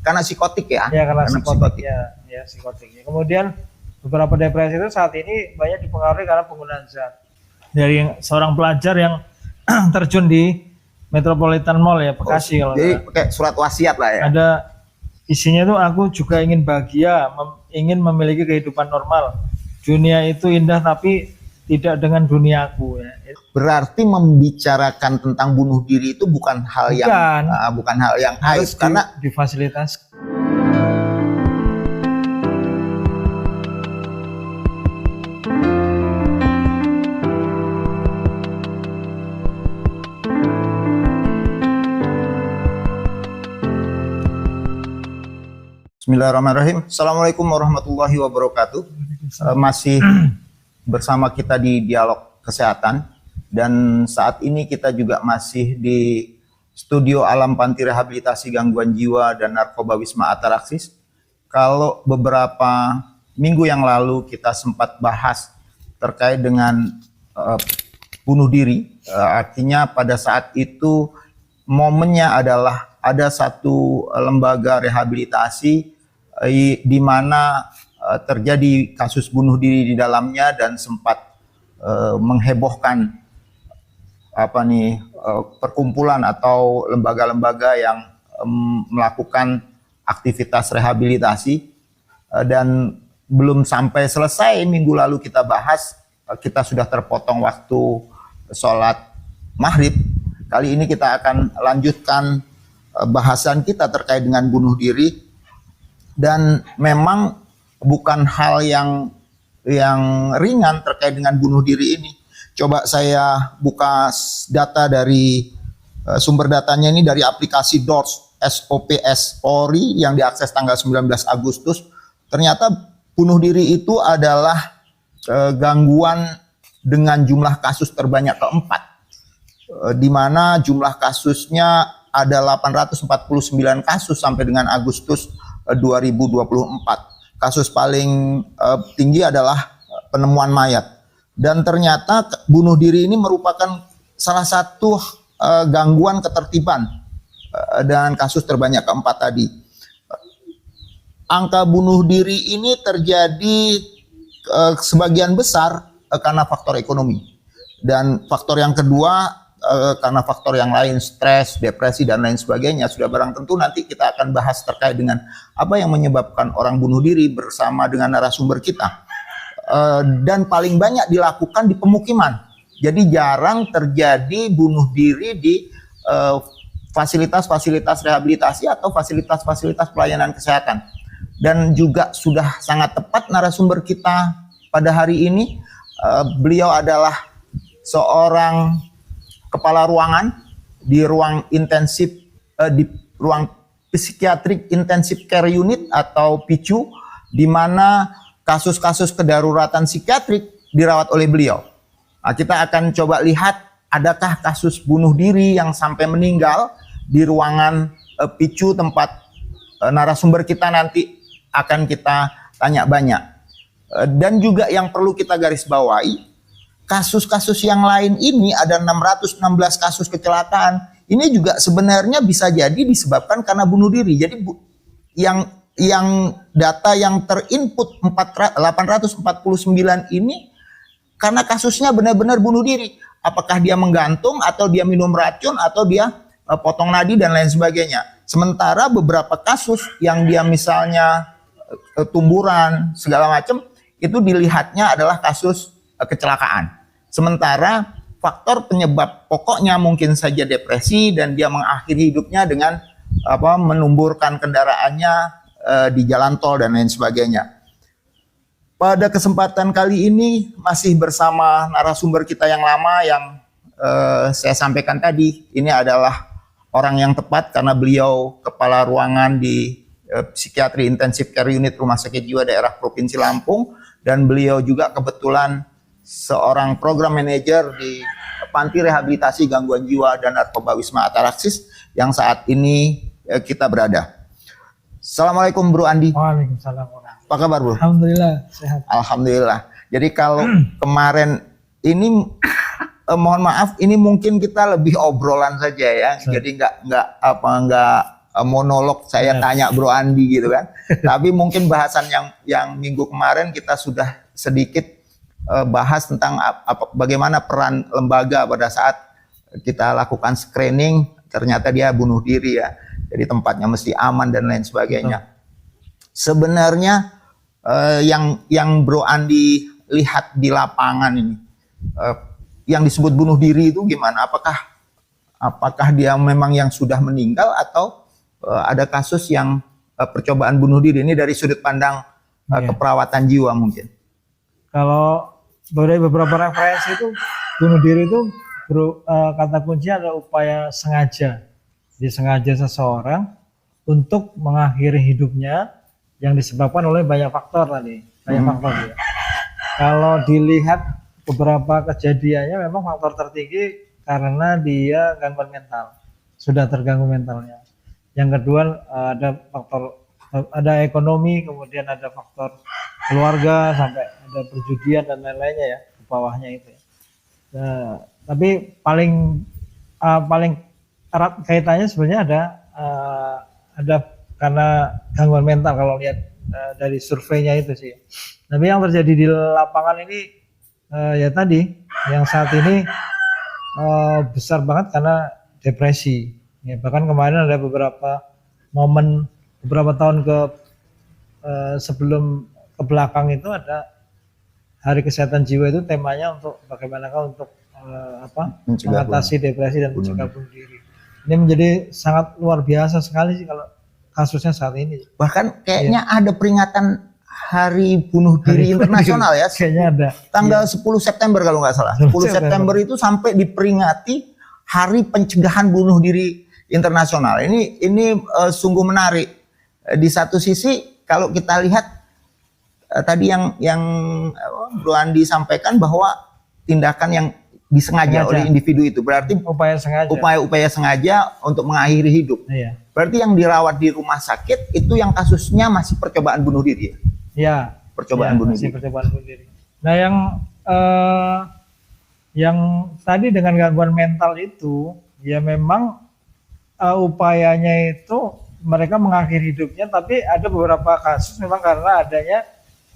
karena psikotik ya. Ya karena psikotik ya psikotik. Kemudian beberapa depresi itu saat ini banyak dipengaruhi karena penggunaan zat. Dari seorang pelajar yang terjun di Metropolitan Mall ya Bekasi kalau jadi pakai surat wasiat lah ya. Ada isinya tuh aku juga ingin bahagia, ingin memiliki kehidupan normal. Dunia itu indah tapi tidak dengan duniaku ya. Berarti membicarakan tentang bunuh diri itu bukan hal yang aib karena difasilitasi. Bismillahirrahmanirrahim. Assalamualaikum warahmatullahi wabarakatuh. Masih bersama kita di Dialog Kesehatan dan saat ini kita juga masih di Studio Alam Panti Rehabilitasi Gangguan Jiwa dan Narkoba Wisma Ataraxis. Kalau beberapa minggu yang lalu kita sempat bahas terkait dengan bunuh diri, artinya pada saat itu momennya adalah ada satu lembaga rehabilitasi di mana terjadi kasus bunuh diri di dalamnya dan sempat menghebohkan perkumpulan atau lembaga-lembaga yang melakukan aktivitas rehabilitasi dan belum sampai selesai minggu lalu kita bahas, kita sudah terpotong waktu sholat maghrib. Kali ini kita akan lanjutkan bahasan kita terkait dengan bunuh diri. Dan memang bukan hal yang ringan terkait dengan bunuh diri ini. Coba saya buka data dari sumber datanya ini dari aplikasi DORS SOPS Polri yang diakses tanggal 19 Agustus. Ternyata bunuh diri itu adalah gangguan dengan jumlah kasus terbanyak keempat. Di mana jumlah kasusnya ada 849 kasus sampai dengan Agustus 2024. Kasus paling tinggi adalah penemuan mayat. Dan ternyata bunuh diri ini merupakan salah satu gangguan ketertiban dan kasus terbanyak keempat tadi. Angka bunuh diri ini terjadi sebagian besar karena faktor ekonomi. Dan faktor yang kedua karena faktor yang lain, stres, depresi, dan lain sebagainya. Sudah barang tentu nanti kita akan bahas terkait dengan apa yang menyebabkan orang bunuh diri bersama dengan narasumber kita. Dan paling banyak dilakukan di pemukiman. Jadi jarang terjadi bunuh diri di fasilitas-fasilitas rehabilitasi atau fasilitas-fasilitas pelayanan kesehatan. Dan juga sudah sangat tepat narasumber kita pada hari ini. Beliau adalah seorang kepala ruangan di ruang intensif di ruang psikiatrik intensive care unit atau PICU, di mana kasus-kasus kedaruratan psikiatrik dirawat oleh beliau. Nah, kita akan coba lihat adakah kasus bunuh diri yang sampai meninggal di ruangan PICU tempat narasumber kita nanti akan kita tanya banyak. Dan juga yang perlu kita garis bawahi, kasus-kasus yang lain ini ada 616 kasus kecelakaan. Ini juga sebenarnya bisa jadi disebabkan karena bunuh diri. Jadi yang data yang terinput 849 ini karena kasusnya benar-benar bunuh diri. Apakah dia menggantung atau dia minum racun atau dia potong nadi dan lain sebagainya. Sementara beberapa kasus yang dia misalnya tumburan segala macam itu dilihatnya adalah kasus kecelakaan. Sementara faktor penyebab pokoknya mungkin saja depresi dan dia mengakhiri hidupnya dengan menumburkan kendaraannya di jalan tol dan lain sebagainya. Pada kesempatan kali ini masih bersama narasumber kita yang lama yang saya sampaikan tadi. Ini adalah orang yang tepat karena beliau kepala ruangan di psikiatri intensive care unit Rumah Sakit Jiwa Daerah Provinsi Lampung, dan beliau juga kebetulan seorang program manajer di Panti Rehabilitasi Gangguan Jiwa dan Narkoba Wisma Ataraxis yang saat ini kita berada. Assalamualaikum Bro Andi. Waalaikumsalam. Apa kabar Bro? Alhamdulillah sehat. Alhamdulillah. Jadi kalau kemarin ini mohon maaf ini mungkin kita lebih obrolan saja ya. Jadi nggak monolog saya tanya Bro Andi gitu kan. Tapi mungkin bahasan yang minggu kemarin kita sudah sedikit bahas tentang bagaimana peran lembaga pada saat kita lakukan screening, ternyata dia bunuh diri ya. Jadi tempatnya mesti aman dan lain sebagainya. Sebenarnya yang Bro Andi lihat di lapangan ini, yang disebut bunuh diri itu gimana? Apakah dia memang yang sudah meninggal atau ada kasus yang percobaan bunuh diri? Ini dari sudut pandang keperawatan jiwa mungkin. Kalau dari beberapa referensi itu bunuh diri itu kata kuncinya adalah upaya sengaja. Jadi sengaja seseorang untuk mengakhiri hidupnya yang disebabkan oleh banyak faktor tadi. Banyak faktor ya. Kalau dilihat beberapa kejadiannya memang faktor tertinggi karena dia gangguan mental. Sudah terganggu mentalnya. Yang kedua ada ekonomi, kemudian ada faktor keluarga, sampai ada perjudian dan lain-lainnya ya, ke bawahnya itu. Tapi paling erat kaitannya sebenarnya ada karena gangguan mental kalau lihat dari surveinya itu sih. Tapi yang terjadi di lapangan ini ya tadi yang saat ini besar banget karena depresi. Ya, bahkan kemarin ada beberapa momen beberapa tahun sebelum ke belakang itu ada Hari Kesehatan Jiwa, itu temanya untuk bagaimana untuk mengatasi depresi dan mencegah bunuh diri. Ini menjadi sangat luar biasa sekali sih kalau kasusnya saat ini. Bahkan kayaknya ada peringatan Hari Bunuh Diri Internasional ya. Kayaknya ada. Tanggal 10 September kalau nggak salah. 10 September itu sampai diperingati Hari Pencegahan Bunuh Diri Internasional. Ini sungguh menarik. Di satu sisi kalau kita lihat tadi yang Bro Andi sampaikan bahwa tindakan yang disengaja oleh individu itu berarti upaya sengaja untuk mengakhiri hidup. Iya. Berarti yang dirawat di rumah sakit itu yang kasusnya masih percobaan bunuh diri. Ya, percobaan bunuh diri. Percobaan bunuh diri. Nah, yang tadi dengan gangguan mental itu ya memang upayanya itu mereka mengakhiri hidupnya, tapi ada beberapa kasus memang karena adanya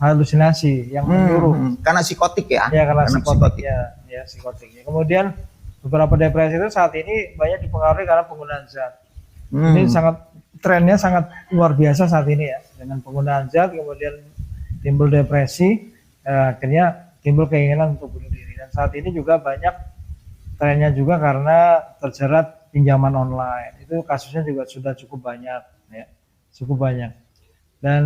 halusinasi yang menyeluruh. Karena psikotik ya? Ya, karena psikotik. Ya, psikotik. Kemudian beberapa depresi itu saat ini banyak dipengaruhi karena penggunaan zat. Ini trennya sangat luar biasa saat ini ya. Dengan penggunaan zat kemudian timbul depresi, akhirnya timbul keinginan untuk bunuh diri. Dan saat ini juga banyak trennya juga karena terjerat pinjaman online. Itu kasusnya juga sudah cukup banyak ya. Cukup banyak. Dan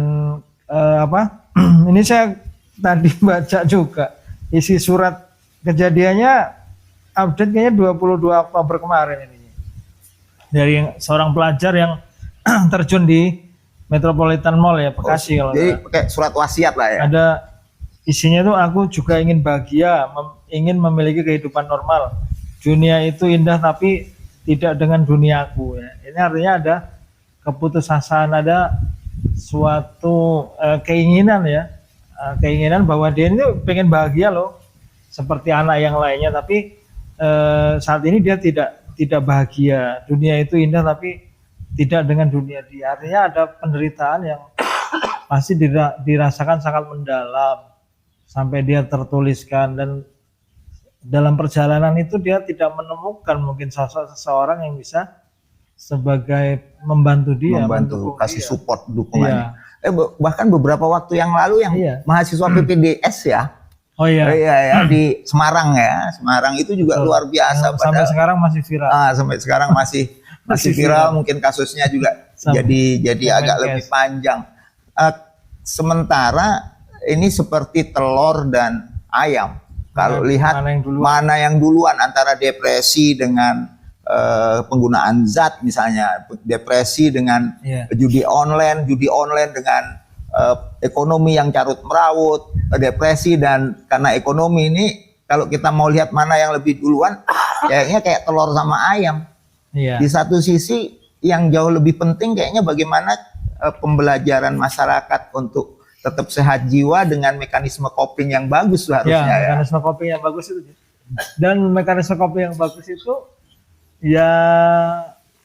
ini saya tadi baca juga isi surat kejadiannya, update kayaknya 22 Oktober kemarin ini. Dari seorang pelajar yang terjun di Metropolitan Mall ya, Bekasi. Jadi pakai surat wasiat lah ya. Ada isinya tuh, aku juga ingin bahagia, ingin memiliki kehidupan normal. Dunia itu indah tapi tidak dengan duniaku ya. Ini artinya ada keputusasaan, ada suatu keinginan ya, keinginan bahwa dia ini pengen bahagia loh seperti anak yang lainnya, tapi saat ini dia tidak bahagia. Dunia itu indah tapi tidak dengan dunia dia. Artinya ada penderitaan yang pasti dirasakan sangat mendalam sampai dia tertuliskan, dan dalam perjalanan itu dia tidak menemukan mungkin sosok seseorang yang bisa sebagai membantu dia, kasih support, dukungan. Iya. Bahkan beberapa waktu yang lalu yang mahasiswa PPDS ya. Oh iya. Ya, di Semarang ya. Semarang itu juga luar biasa. Sampai sekarang masih viral. Sampai sekarang masih viral. Mungkin kasusnya juga jadi agak lebih panjang. Sementara ini seperti telur dan ayam. Kalau lihat mana yang duluan antara depresi dengan penggunaan zat misalnya, depresi dengan judi online dengan ekonomi yang carut merawut, depresi dan karena ekonomi ini, kalau kita mau lihat mana yang lebih duluan, kayaknya kayak telur sama ayam. Di satu sisi yang jauh lebih penting kayaknya bagaimana pembelajaran masyarakat untuk tetap sehat jiwa dengan mekanisme coping yang bagus harusnya ya. Mekanisme coping yang bagus itu. Dan mekanisme coping yang bagus itu ya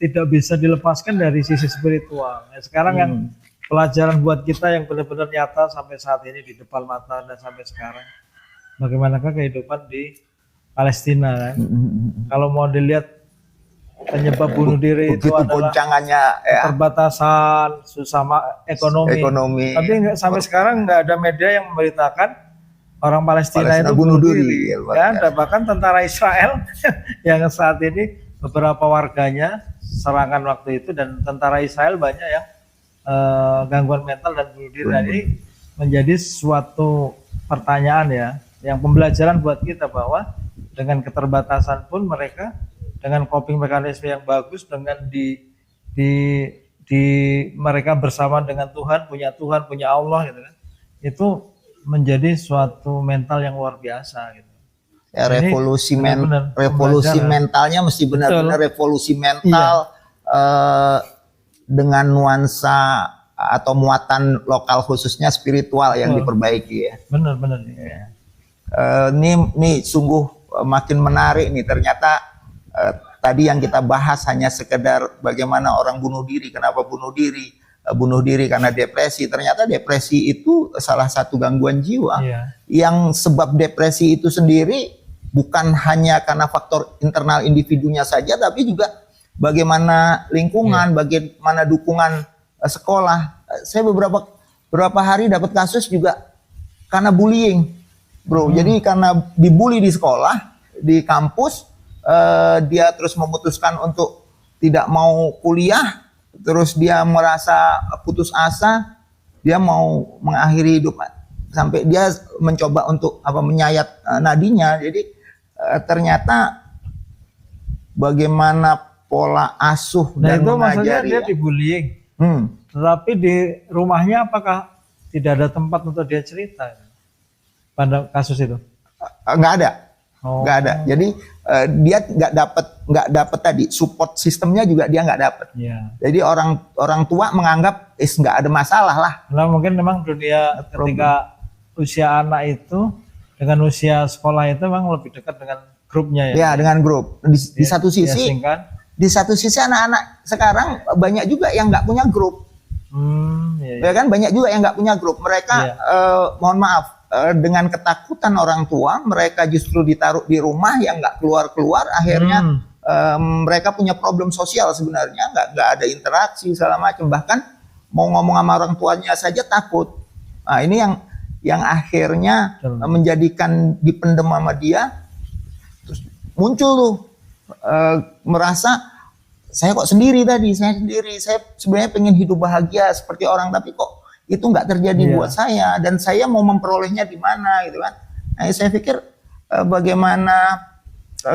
tidak bisa dilepaskan dari sisi spiritual. Nah, sekarang yang pelajaran buat kita yang benar-benar nyata sampai saat ini di depan mata dan sampai sekarang, bagaimanakah kehidupan di Palestina kan? Kalau mau dilihat penyebab bunuh diri itu Begitu adalah goncangannya ya, keterbatasan, susah ekonomi. Tapi sampai sekarang nggak ada media yang memberitakan orang Palestina itu bunuh diri. Ya, ada bahkan tentara Israel yang saat ini beberapa warganya serangan waktu itu, dan tentara Israel banyak yang gangguan mental dan bunuh diri. Jadi menjadi suatu pertanyaan ya, yang pembelajaran buat kita bahwa dengan keterbatasan pun mereka dengan coping mekanisme yang bagus, dengan di mereka bersama dengan Tuhan, punya Allah gitu kan, itu menjadi suatu mental yang luar biasa gitu. Ya, revolusi mentalnya mesti benar-benar revolusi mental dengan nuansa atau muatan lokal khususnya spiritual yang diperbaiki ya. Benar-benar ya. Ini sungguh makin menarik nih, ternyata tadi yang kita bahas hanya sekedar bagaimana orang bunuh diri, kenapa bunuh diri karena depresi. Ternyata depresi itu salah satu gangguan jiwa yang sebab depresi itu sendiri bukan hanya karena faktor internal individunya saja, tapi juga bagaimana lingkungan, bagaimana dukungan sekolah. Saya beberapa hari dapat kasus juga karena bullying, bro. Jadi karena dibully di sekolah, di kampus, dia terus memutuskan untuk tidak mau kuliah. Terus dia merasa putus asa, dia mau mengakhiri hidup, sampai dia mencoba untuk menyayat nadinya. Jadi ternyata bagaimana pola asuh dan itu mengajari. Maksudnya dia dibullying, tetapi di rumahnya apakah tidak ada tempat untuk dia cerita pada kasus itu? Nggak ada. Nggak ada. Jadi dia nggak dapat tadi support sistemnya juga dia nggak dapat. Jadi orang tua menganggap nggak ada masalah lah. Nah, mungkin memang dunia ketika usia anak itu dengan usia sekolah itu memang lebih dekat dengan grupnya ya. Ya, dengan grup. Di satu sisi anak-anak sekarang banyak juga yang nggak punya grup. Ya kan, banyak juga yang nggak punya grup. Mereka mohon maaf, dengan ketakutan orang tua, mereka justru ditaruh di rumah yang nggak keluar-keluar. Akhirnya mereka punya problem sosial sebenarnya, nggak ada interaksi segala macam. Bahkan mau ngomong sama orang tuanya saja takut. Nah, ini yang akhirnya menjadikan dipendem sama dia. Terus muncul tuh merasa saya kok sendiri tadi, saya sebenarnya pengen hidup bahagia seperti orang, tapi kok itu nggak terjadi buat saya, dan saya mau memperolehnya di mana gitu kan. Nah, saya pikir bagaimana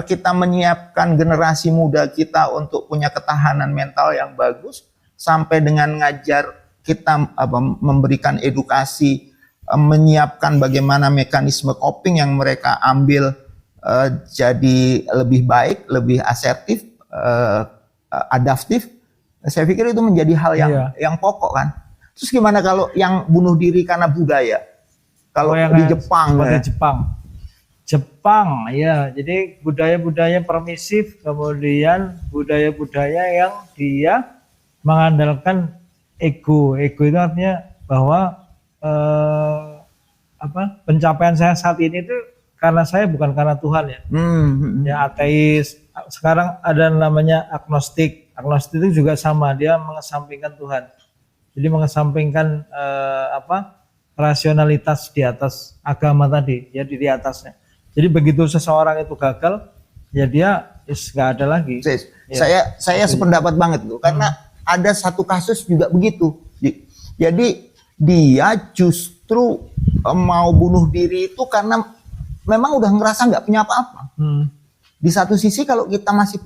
kita menyiapkan generasi muda kita untuk punya ketahanan mental yang bagus, sampai dengan ngajar kita memberikan edukasi, menyiapkan bagaimana mekanisme coping yang mereka ambil jadi lebih baik, lebih asertif, adaptif. Saya pikir itu menjadi hal yang pokok kan. Terus gimana kalau yang bunuh diri karena budaya? Kalau di Jepang ya. Jepang ya, jadi budaya-budaya permisif, kemudian budaya-budaya yang dia mengandalkan ego. Ego itu artinya bahwa pencapaian saya saat ini itu karena saya, bukan karena Tuhan ya. Ya, ateis. Sekarang ada namanya agnostik. Agnostik itu juga sama, dia mengesampingkan Tuhan. Jadi mengesampingkan rasionalitas di atas agama tadi, ya di atasnya. Jadi begitu seseorang itu gagal, ya dia nggak ada lagi. Saya sependapat banget tuh, karena ada satu kasus juga begitu. Jadi dia justru mau bunuh diri itu karena memang udah ngerasa nggak punya apa-apa. Di satu sisi kalau kita masih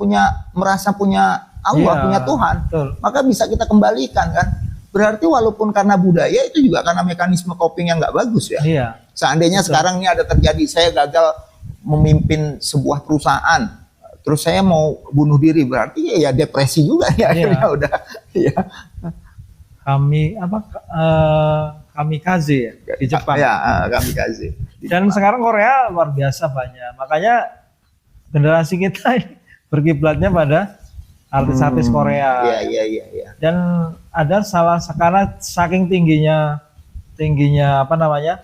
merasa punya Allah, punya Tuhan, maka bisa kita kembalikan kan. Berarti walaupun karena budaya, itu juga karena mekanisme coping yang nggak bagus ya. Seandainya sekarang ini ada terjadi, saya gagal memimpin sebuah perusahaan, terus saya mau bunuh diri, berarti ya depresi juga ya. Akhirnya udah kamikaze ya di Jepang. Kamikaze. Dan sekarang Korea luar biasa banyak. Makanya generasi kita ini berkiblatnya pada artis-artis Korea. Iya. Dan ada karena saking tingginya apa namanya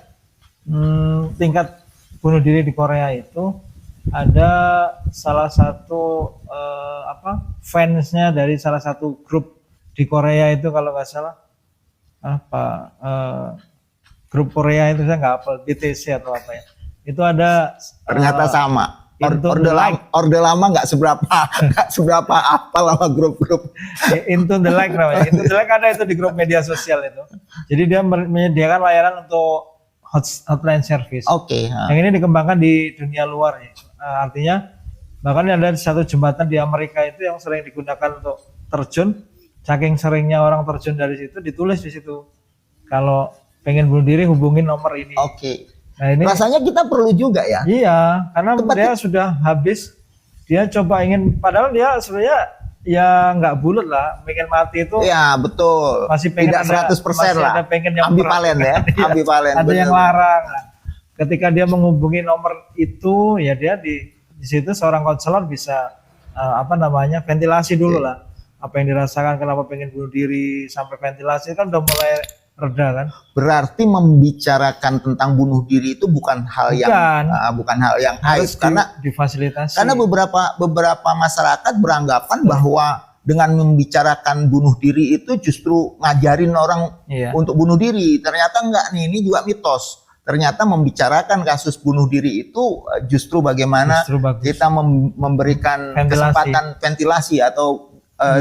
tingkat bunuh diri di Korea itu, ada salah satu fansnya dari salah satu grup di Korea itu, kalau nggak salah grup Korea itu, saya nggak hafal, BTS atau apa ya, itu ada ternyata sama. Orde lama nggak seberapa apal sama grup-grup. Into the Like namanya. Into the Like ada itu di grup media sosial itu. Jadi dia menyediakan layanan untuk hotline service. Oke. Yang ini dikembangkan di dunia luar ya. Artinya bahkan ada satu jembatan di Amerika itu yang sering digunakan untuk terjun. Saking seringnya orang terjun dari situ, ditulis di situ, kalau pengen bunuh diri hubungin nomor ini. Oke. Nah, ini rasanya kita perlu juga ya. Iya, karena dia sudah habis, dia coba padahal dia sebenarnya ya nggak bulat lah, pengen mati itu. Iya betul. Masih pengen tidak 100% lah. Ada pengen yang ambivalen ya. Ambivalen. Ada yang larang. Nah, ketika dia menghubungi nomor itu, ya dia di situ seorang konselor bisa ventilasi dulu lah. Apa yang dirasakan, kenapa pengen bunuh diri, sampai ventilasi kan udah mulai reda kan. Berarti membicarakan tentang bunuh diri itu bukan hal yang aib, karena difasilitasi. Karena beberapa masyarakat beranggapan bahwa dengan membicarakan bunuh diri itu justru ngajarin orang untuk bunuh diri. Ternyata enggak nih, ini juga mitos. Ternyata membicarakan kasus bunuh diri itu justru bagaimana kita memberikan kesempatan ventilasi atau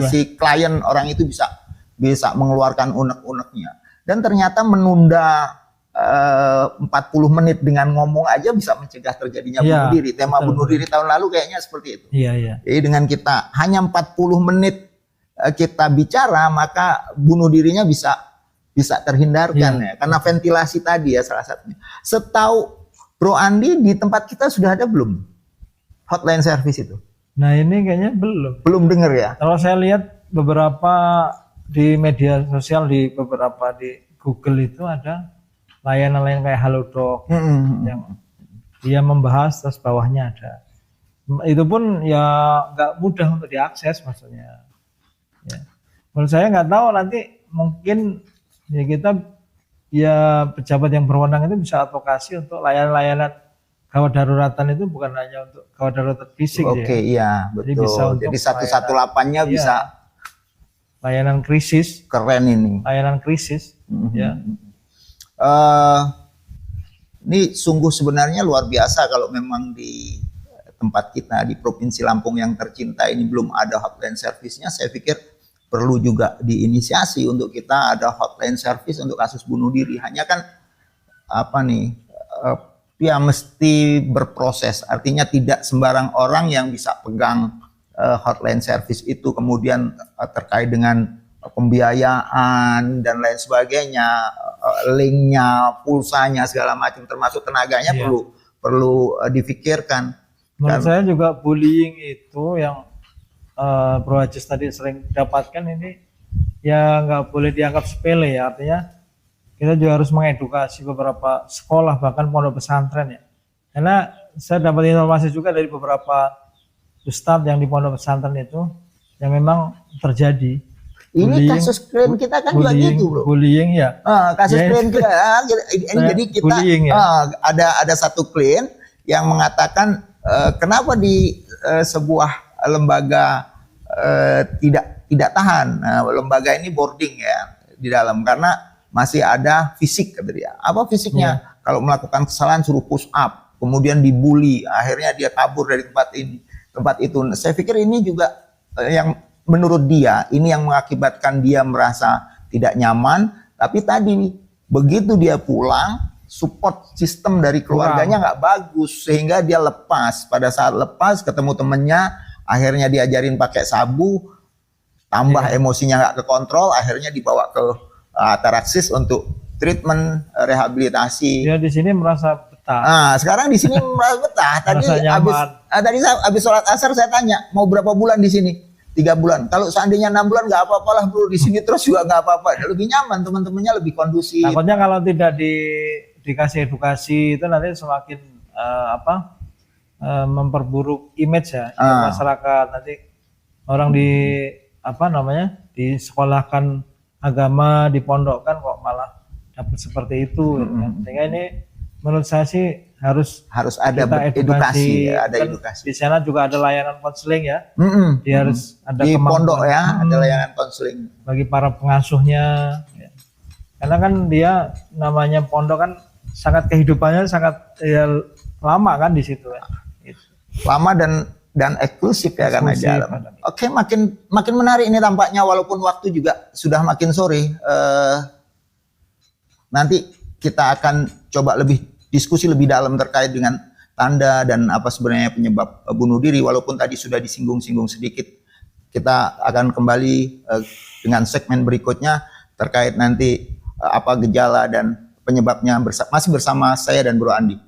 si klien orang itu bisa mengeluarkan unek-uneknya. Dan ternyata menunda 40 menit dengan ngomong aja bisa mencegah terjadinya bunuh diri. Tema bunuh diri tahun lalu kayaknya seperti itu. Iya. Jadi dengan kita hanya 40 menit kita bicara, maka bunuh dirinya bisa terhindarkan ya. Karena ventilasi tadi ya salah satunya. Setahu Bro Andi, di tempat kita sudah ada belum hotline service itu? Nah ini kayaknya belum dengar ya. Kalau saya lihat beberapa di media sosial, di Google itu ada layanan kayak Halodoc yang dia membahas, terus bawahnya ada. Itu pun ya nggak mudah untuk diakses maksudnya. Ya. Menurut saya nggak tahu, nanti mungkin ya kita pejabat yang berwenang itu bisa advokasi untuk layanan-layanan gawat daruratan itu bukan hanya untuk gawat darurat fisik. Oke, iya betul. Jadi 118-nya bisa layanan krisis. Keren ini. Layanan krisis. Ya. Ini sungguh sebenarnya luar biasa kalau memang di tempat kita di Provinsi Lampung yang tercinta ini belum ada hotline service-nya. Saya pikir perlu juga diinisiasi untuk kita ada hotline service untuk kasus bunuh diri. Hanya kan mesti berproses. Artinya tidak sembarang orang yang bisa pegang hotline service itu, kemudian terkait dengan pembiayaan dan lain sebagainya, linknya, pulsanya, segala macam, termasuk tenaganya perlu difikirkan. Menurut saya juga bullying itu yang Bro Ajis tadi sering dapatkan ini ya nggak boleh dianggap sepele ya. Artinya kita juga harus mengedukasi beberapa sekolah, bahkan pondok pesantren ya. Karena saya dapat informasi juga dari beberapa ustadz yang di pondok pesantren itu yang memang terjadi. Ini bullying, kasus klien kita kan juga gitu bro. Bullying ya. Kasus klien kita, jadi kita ada satu klien yang mengatakan kenapa di sebuah lembaga tidak tahan. Lembaga ini boarding ya di dalam karena masih ada fisik kata dia. Apa fisiknya? Kalau melakukan kesalahan suruh push up, kemudian dibully, akhirnya dia kabur dari tempat itu. Saya pikir ini juga yang menurut dia ini yang mengakibatkan dia merasa tidak nyaman. Tapi tadi begitu dia pulang, support sistem dari keluarganya nggak bagus sehingga dia lepas. Pada saat lepas ketemu temennya, akhirnya diajarin pakai sabu, tambah emosinya nggak kekontrol, akhirnya dibawa ke Ataraksis untuk treatment rehabilitasi. Dia di sini merasa betah. Sekarang di sini merasa betah. Tadi habis sholat asar saya tanya mau berapa bulan di sini? 3 bulan. Kalau seandainya 6 bulan nggak apa-apalah bro, di sini terus juga nggak apa-apa. Lebih nyaman, teman-temannya lebih kondusif. Takutnya kalau tidak dikasih edukasi itu nanti semakin memperburuk image ya masyarakat. Nanti orang di apa namanya disekolahkan agama, dipondokkan kok malah dapat seperti itu. Gitu kan. Sehingga ini menurut saya sih harus ada kita edukasi, ya, ada Kan edukasi. di sana juga ada layanan konseling ya. Dia harus ada Di pondok kemampuan. ya, ada layanan konseling. Bagi para pengasuhnya ya. Karena kan dia namanya pondok kan sangat kehidupannya sangat ya, lama kan di situ ya. Gitu. Lama dan eksklusif ya karena di Eksklusif, dalam. Oke, makin menarik ini tampaknya walaupun waktu juga sudah makin sore. Nanti kita akan coba diskusi lebih dalam terkait dengan tanda dan apa sebenarnya penyebab bunuh diri, walaupun tadi sudah disinggung-singgung sedikit. Kita akan kembali dengan segmen berikutnya terkait nanti apa gejala dan penyebabnya masih bersama saya dan Bro Andi.